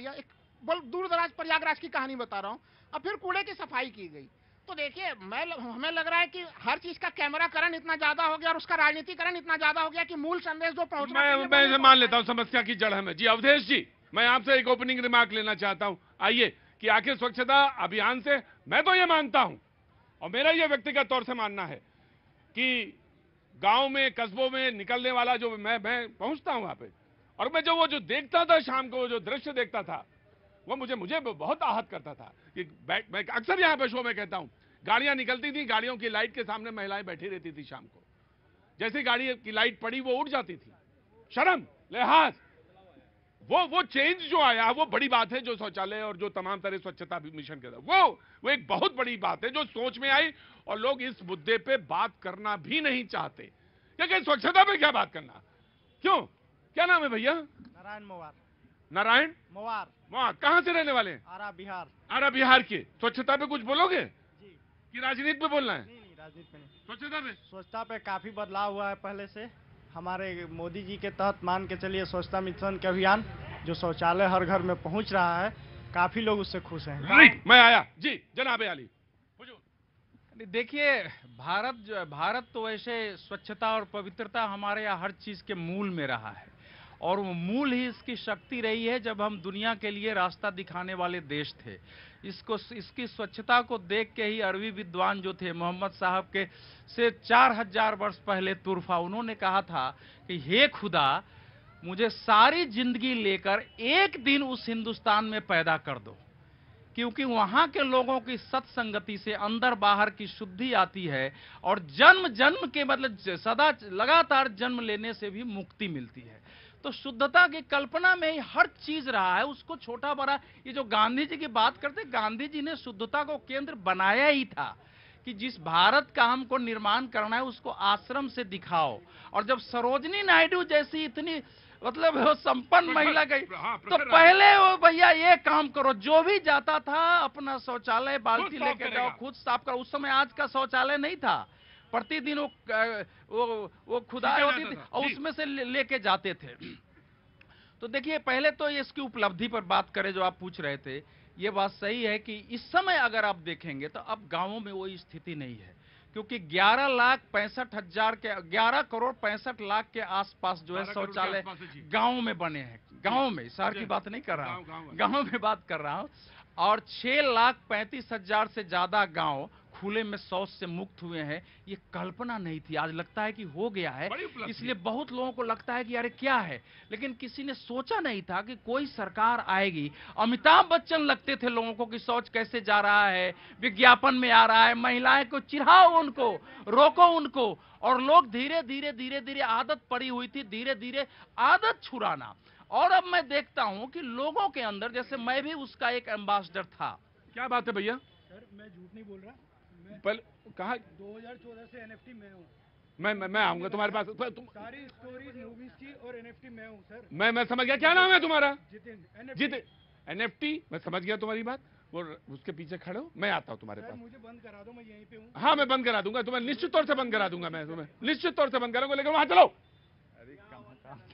दिया, एक दूर दराज प्रयागराज की कहानी बता रहा हूँ, अब फिर कूड़े की सफाई की गई। तो देखिए हमें लग रहा है कि हर चीज का कैमराकरण इतना ज्यादा हो गया और उसका राजनीतिकरण इतना ज्यादा हो गया कि मूल संदेश जो पहुंचना चाहिए मैं इसे मान लेता हूं समस्या की जड़ हमें। जी अवधेश जी, मैं आपसे एक ओपनिंग रिमार्क लेना चाहता हूं। आइए कि आखिर स्वच्छता अभियान से मैं तो ये मानता हूं, और मेरा ये व्यक्तिगत तौर से मानना है कि गांव में कस्बों में निकलने वाला जो मैं पहुंचता हूं वहां पे, और मैं वो जो देखता था शाम को, जो दृश्य देखता था, वो मुझे बहुत आहत करता था कि मैं अक्सर यहां पे शो में कहता हूं, गाड़ियां निकलती थी, गाड़ियों की लाइट के सामने महिलाएं बैठी रहती थी शाम को, जैसे गाड़ी की लाइट पड़ी वो उठ जाती थी। शर्म, लिहाज, वो चेंज जो आया वो बड़ी बात है, जो शौचालय और जो तमाम तरह स्वच्छता मिशन के वो एक बहुत बड़ी बात है जो सोच में आई, और लोग इस मुद्दे पे बात करना भी नहीं चाहते, क्योंकि स्वच्छता पे क्या बात करना, क्यों, क्या नाम है भैया? नारायण मोवार। नारायण मोवार। मोवार, कहां से रहने वाले हैं? आरा बिहार। आरा बिहार के। स्वच्छता पे कुछ बोलोगे जी। कि राजनीति पे बोलना है? नहीं, राजनीति पे नहीं, स्वच्छता पे। स्वच्छता पे काफी बदलाव हुआ है पहले से। हमारे मोदी जी के तहत मान के चलिए स्वच्छता मिशन के अभियान, जो शौचालय हर घर में पहुंच रहा है, काफी लोग उससे खुश हैं। राइट, मैं आया जी, जनाब आली। देखिए, भारत तो वैसे स्वच्छता और पवित्रता हमारे यहाँ हर चीज के मूल में रहा है, और वो मूल ही इसकी शक्ति रही है। जब हम दुनिया के लिए रास्ता दिखाने वाले देश थे, इसकी स्वच्छता को देख के ही अरबी विद्वान जो थे मोहम्मद साहब के से 4000 वर्ष पहले तुरफा, उन्होंने कहा था कि हे खुदा, मुझे सारी जिंदगी लेकर एक दिन उस हिंदुस्तान में पैदा कर दो, क्योंकि वहां के लोगों की सत्संगति से अंदर बाहर की शुद्धि आती है, और जन्म जन्म के मतलब सदा लगातार जन्म लेने से भी मुक्ति मिलती है। तो शुद्धता की कल्पना में ही हर चीज रहा है, उसको छोटा बड़ा, ये जो गांधी जी की बात करते, गांधी जी ने शुद्धता को केंद्र बनाया ही था कि जिस भारत का हमको निर्माण करना है उसको आश्रम से दिखाओ। और जब सरोजनी नायडू जैसी इतनी मतलब वो संपन्न महिला गई, तो पहले वो भैया ये काम करो, जो भी जाता था अपना शौचालय बाल्टी लेके जाओ, खुद साफ करो। उस समय आज का शौचालय नहीं था, प्रतिदिन वो खुदाई होती थी और उसमें से लेके जाते थे। तो देखिए, पहले तो इसकी उपलब्धि पर बात करें जो आप पूछ रहे थे, ये बात सही है कि इस समय अगर आप देखेंगे तो अब गांवों में वो स्थिति नहीं है, क्योंकि 11 करोड़ 65 लाख के आसपास जो है शौचालय गांव में बने हैं। गांव में, शहर की बात नहीं कर रहा हूं, गांव में बात कर रहा हूं। और 6,35,000 से ज्यादा गांव खुले में शौच से मुक्त हुए हैं। ये कल्पना नहीं थी, आज लगता है कि हो गया है, इसलिए बहुत लोगों को लगता है कि अरे क्या है, लेकिन किसी ने सोचा नहीं था कि कोई सरकार आएगी। अमिताभ बच्चन लगते थे लोगों को कि शौच कैसे जा रहा है, विज्ञापन में आ रहा है, महिलाएं को चिढ़ाओ, उनको रोको उनको, और लोग धीरे धीरे धीरे धीरे आदत पड़ी हुई थी, धीरे धीरे आदत छुड़ाना। और अब मैं देखता हूं कि लोगों के अंदर, जैसे मैं भी उसका एक एम्बेसडर था। क्या बात है भैया? सर मैं झूठ नहीं बोल रहा, पहले कहा 2014 से एनएफटी मैं हूँ। मैं आऊंगा तुम्हारे पास, सारी स्टोरीज मूवीज की, और एनएफटी मैं हूँ सर। मैं समझ गया। क्या नाम है तुम्हारा? जितिन। जितिन, एनएफटी, मैं समझ गया तुम्हारी बात। वो उसके पीछे खड़े हो, मैं आता हूँ तुम्हारे पास। मुझे बंद करा दो, मैं यहीं पे हूँ। हाँ, मैं बंद करा दूंगा तुम्हें, निश्चित तौर से बंद करा दूंगा, मैं तुम्हें निश्चित तौर से बंद कराऊंगा, लेकिन वहां चलो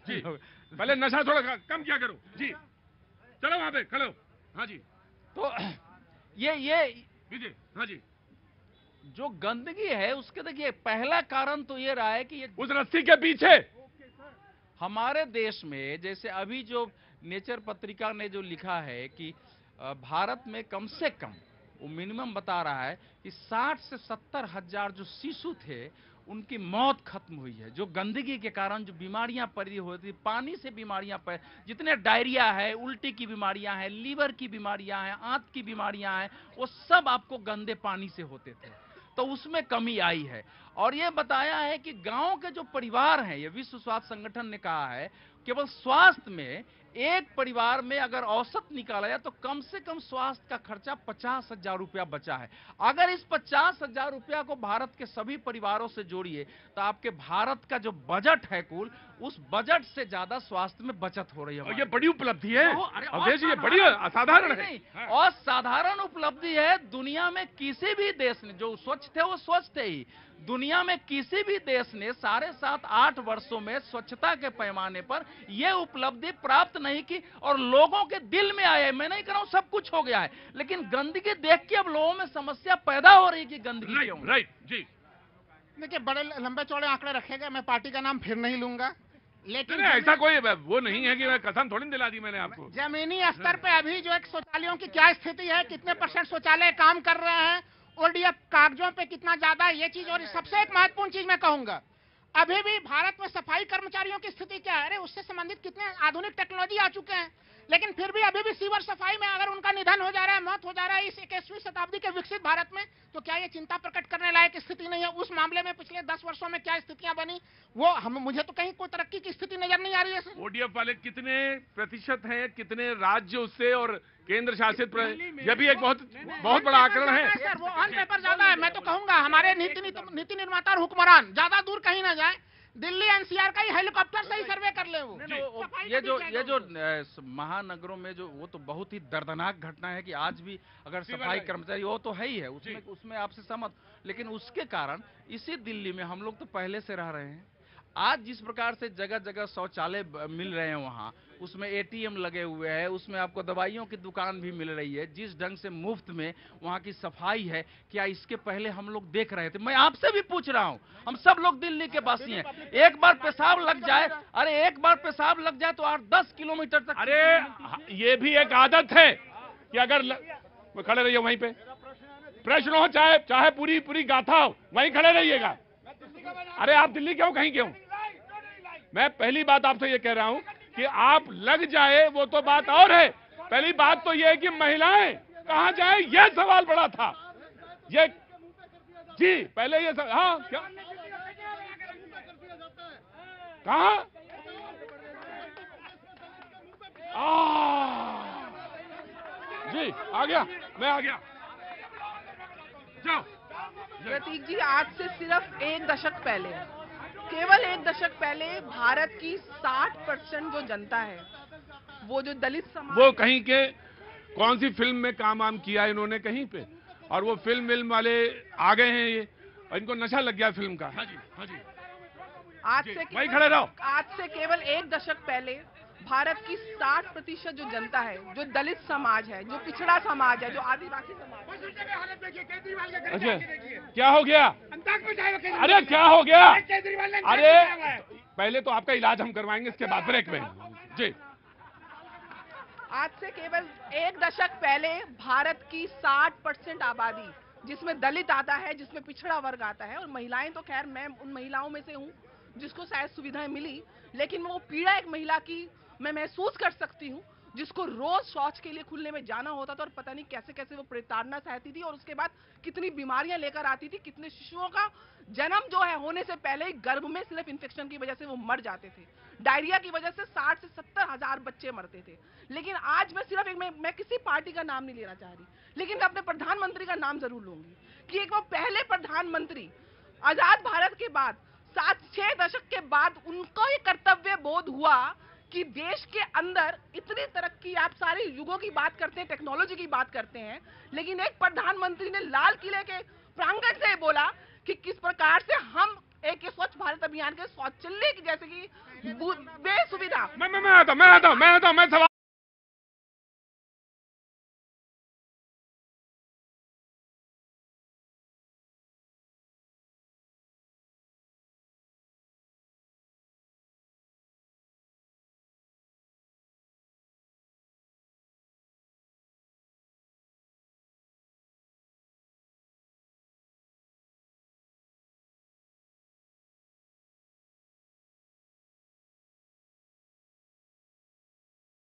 जी, पहले नशा थोड़ा कम किया करो जी, चलो वहां पे खड़े हो। हाँ जी, तो ये विजय, हाँ जी, जो गंदगी है उसके, देखिए पहला कारण तो ये रहा है कि ये उस रस्सी के पीछे हमारे देश में, जैसे अभी जो नेचर पत्रिका ने जो लिखा है कि भारत में कम से कम, वो मिनिमम बता रहा है कि 60 से 70 हजार जो शिशु थे उनकी मौत खत्म हुई है, जो गंदगी के कारण जो बीमारियां पैदा होती, पानी से बीमारियां जितने डायरिया है, उल्टी की बीमारियां हैं, लीवर की बीमारियां हैं, आंत की बीमारियां हैं, वो सब आपको गंदे पानी से होते थे। तो उसमें कमी आई है। और ये बताया है कि गांव के जो परिवार हैं, ये विश्व स्वास्थ्य संगठन ने कहा है, केवल स्वास्थ्य में एक परिवार में अगर औसत निकाला जाए तो कम से कम स्वास्थ्य का खर्चा 50,000 रुपया बचा है। अगर इस 50,000 रुपया को भारत के सभी परिवारों से जोड़िए तो आपके भारत का जो बजट है कुल, उस बजट से ज्यादा स्वास्थ्य में बचत हो रही है। और ये बड़ी उपलब्धि है अवधेश जी, ये बड़ी असाधारण है, असाधारण उपलब्धि है। दुनिया में किसी भी देश ने, जो स्वच्छ थे वो स्वच्छ थे ही, दुनिया में किसी भी देश ने 7.5-8 वर्षों में स्वच्छता के पैमाने पर यह उपलब्धि प्राप्त नहीं की और लोगों के दिल में आया है। मैं नहीं कह रहा हूं सब कुछ हो गया है, लेकिन गंदगी देख के अब लोगों में समस्या पैदा हो रही है कि गंदगी क्यों। राइट जी। देखिए, बड़े लंबे चौड़े आंकड़े रखे गए, मैं पार्टी का नाम फिर नहीं लूंगा, लेकिन ऐसा कोई वो नहीं है कि मैं कसम थोड़ी दिला दी मैंने आपको। जमीनी स्तर पे अभी जो एक शौचालयों की क्या स्थिति है, कितने % शौचालय काम कर रहे हैं, ओडीएफ कागजों पे कितना ज्यादा है, ये चीज। और सबसे एक महत्वपूर्ण चीज मैं कहूंगा, अभी भी भारत में सफाई कर्मचारियों की स्थिति क्या है। अरे उससे संबंधित कितने आधुनिक टेक्नोलॉजी आ चुके हैं, लेकिन फिर भी अभी भी सीवर सफाई में अगर उनका निधन हो जा रहा है, मौत हो जा रहा है इस 21वीं शताब्दी के विकसित भारत में, तो क्या ये चिंता प्रकट करने लायक स्थिति नहीं है? उस मामले में पिछले 10 वर्षों में क्या स्थितियां बनी, वो मुझे तो कहीं कोई तरक्की की स्थिति नजर नहीं आ रही है। ओडीएफ वाले कितने प्रतिशत हैं, कितने राज्य उससे और केंद्र शासित, यह भी एक बहुत बड़ा आंकड़न है सर। वो ऑन पेपर ज्यादा है। मैं तो कहूंगा हमारे नीति निर्माता और हुक्मरान ज्यादा दूर कहीं ना जाए, दिल्ली एनसीआर का ही हेलीकॉप्टर से ही सर्वे कर ले। वो ये जो महानगरों में जो वो तो बहुत ही दर्दनाक घटना है कि आज भी अगर सफाई कर्मचारी, वो तो है ही है, उसमें आपसे सहमत, लेकिन उसके कारण इसी दिल्ली में हम लोग तो पहले से रह रहे हैं। आज जिस प्रकार से जगह जगह शौचालय मिल रहे हैं, वहाँ उसमें एटीएम लगे हुए हैं, उसमें आपको दवाइयों की दुकान भी मिल रही है, जिस ढंग से मुफ्त में वहाँ की सफाई है, क्या इसके पहले हम लोग देख रहे थे? मैं आपसे भी पूछ रहा हूँ, हम सब लोग दिल्ली के वासी हैं, एक बार पेशाब लग जाए, अरे एक बार पेशाब लग जाए तो 8-10 किलोमीटर तक। अरे ये भी एक आदत है कि अगर खड़े रहिए वहीं पे, प्रश्न हो चाहे पूरी गाथा हो, वहीं खड़े रहिएगा। अरे आप दिल्ली क्यों, कहीं क्यों? मैं पहली बात आपसे ये कह रहा हूं कि आप लग जाए वो तो बात और है, पहली बात तो ये है कि महिलाएं कहां जाए, ये सवाल बड़ा था। ये जी पहले ये हाँ क्या कहां जी आ गया, मैं आ गया, जाओ। प्रतीक जी, आज से सिर्फ 1 दशक पहले, केवल 1 दशक पहले भारत की 60% जो जनता है, वो जो दलित समाज, वो कहीं के कौन सी फिल्म में काम किया इन्होंने कहीं पे, और वो फिल्म वाले आ गए हैं, ये इनको नशा लग गया फिल्म का। हाँ जी, हाँ जी। वहीं खड़े रहो। आज से केवल 1 दशक पहले भारत की 60% जो जनता है, जो दलित समाज है, जो पिछड़ा समाज है, जो आदिवासी समाज है। अच्छा, क्या हो गया? अरे क्या हो गया? अरे पहले तो आपका इलाज हम करवाएंगे, इसके बाद ब्रेक में जी। आज से केवल 1 दशक पहले भारत की 60% आबादी, जिसमें दलित आता है, जिसमें पिछड़ा वर्ग आता है, और महिलाएं तो खैर मैं उन महिलाओं में से हूँ जिसको शायद सुविधाएं मिली, लेकिन वो पीड़ा एक महिला की मैं महसूस कर सकती हूँ, जिसको रोज शौच के लिए खुलने में जाना होता था और पता नहीं कैसे कैसे वो प्रताड़ना सहती थी, और उसके बाद कितनी बीमारियां लेकर आती थी, कितने शिशुओं का जन्म जो है होने से पहले ही गर्भ में सिर्फ इन्फेक्शन की वजह से वो मर जाते थे। डायरिया की वजह से 60 से 70 हजार बच्चे मरते थे। लेकिन आज मैं सिर्फ मैं किसी पार्टी का नाम नहीं लेना चाह रही, लेकिन मैं अपने प्रधानमंत्री का नाम जरूर लूंगी कि एक वो पहले प्रधानमंत्री आजाद भारत के बाद 7-6 दशक के बाद उनको ये कर्तव्य बोध हुआ कि देश के अंदर इतनी तरक्की, आप सारे युगों की बात करते हैं, टेक्नोलॉजी की बात करते हैं, लेकिन एक प्रधानमंत्री ने लाल किले के प्रांगण से बोला कि किस प्रकार से हम एक स्वच्छ भारत अभियान के शौचालय की जैसे कि बेसुविधा। मैं आता हूं, मैं सवाल